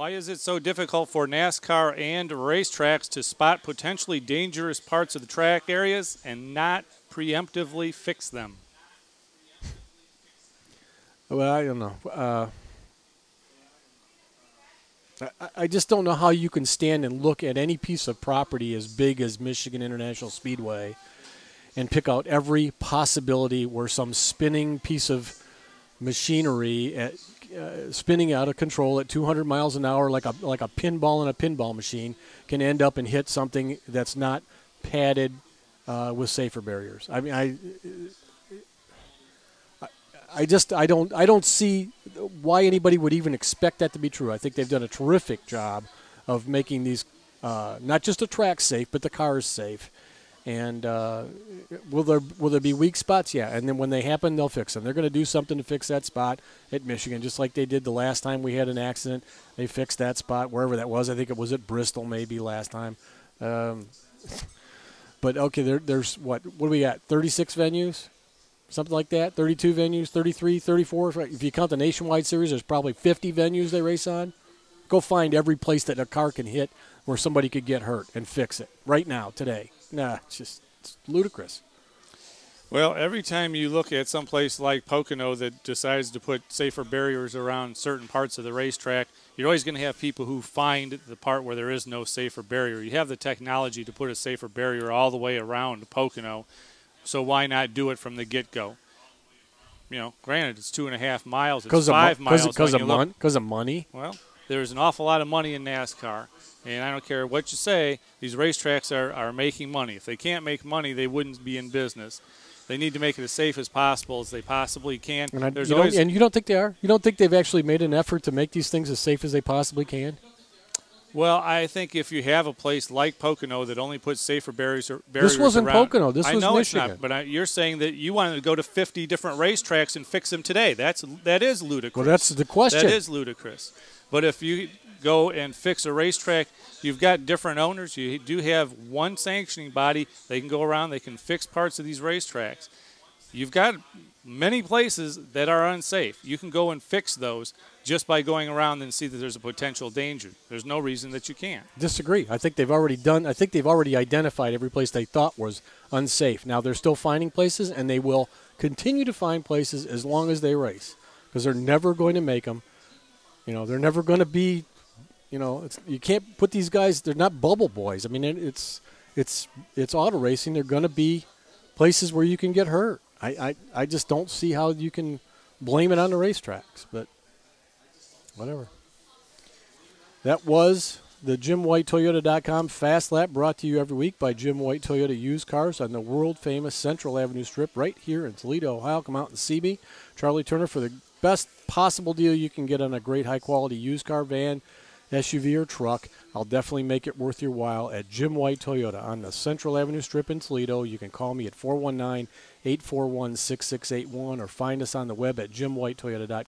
Why is it so difficult for NASCAR and racetracks to spot potentially dangerous parts of the track areas and not preemptively fix them? Well, I don't know. I just don't know how you can stand and look at any piece of property as big as Michigan International Speedway and pick out every possibility where some spinning piece of machinery spinning out of control at 200 miles an hour like a pinball in a pinball machine can end up and hit something that's not padded with safer barriers. I mean, I don't see why anybody would even expect that to be true. I think they've done a terrific job of making these not just the track safe, but the cars safe. And will there be weak spots? Yeah. And then when they happen, they'll fix them. They're going to do something to fix that spot at Michigan, just like they did the last time we had an accident. They fixed that spot wherever that was. I think it was at Bristol maybe last time. But okay, there's what do we got? 36 venues. Something like that, 32 venues, 33, 34. If you count the Nationwide Series, there's probably 50 venues they race on. Go find every place that a car can hit where somebody could get hurt and fix it right now, today. Nah, it's ludicrous. Well, every time you look at some place like Pocono that decides to put safer barriers around certain parts of the racetrack, you're always going to have people who find the part where there is no safer barrier. You have the technology to put a safer barrier all the way around Pocono. So why not do it from the get-go? You know, granted, it's 2.5 miles. It's 5 miles. Because of money? Well, there's an awful lot of money in NASCAR. And I don't care what you say, these racetracks are making money. If they can't make money, they wouldn't be in business. They need to make it as safe as possible as they possibly can. And you don't think they are? You don't think they've actually made an effort to make these things as safe as they possibly can? Well, I think if you have a place like Pocono that only puts safer barriers this wasn't around, Pocono. This was Michigan. Michigan. It's not, but you're saying that you wanted to go to 50 different racetracks and fix them today. That is ludicrous. Well, that's the question. That is ludicrous. But if you go and fix a racetrack, you've got different owners. You do have one sanctioning body. They can go around. They can fix parts of these racetracks. You've got many places that are unsafe. You can go and fix those just by going around and see that there's a potential danger. There's no reason that you can't. Disagree. I think they've already identified every place they thought was unsafe. Now they're still finding places, and they will continue to find places as long as they race, because they're never going to make them. You know, they're never going to be. You know, you can't put these guys. They're not bubble boys. I mean, it's auto racing. They're going to be places where you can get hurt. I just don't see how you can blame it on the racetracks, but whatever. That was the JimWhiteToyota.com Fast Lap, brought to you every week by Jim White Toyota Used Cars on the world-famous Central Avenue Strip right here in Toledo, Ohio. Come out and see me, Charlie Turner, for the best possible deal you can get on a great high-quality used car, van, SUV, or truck. I'll definitely make it worth your while at Jim White Toyota on the Central Avenue Strip in Toledo. You can call me at 419-841-6681 or find us on the web at JimWhiteToyota.com.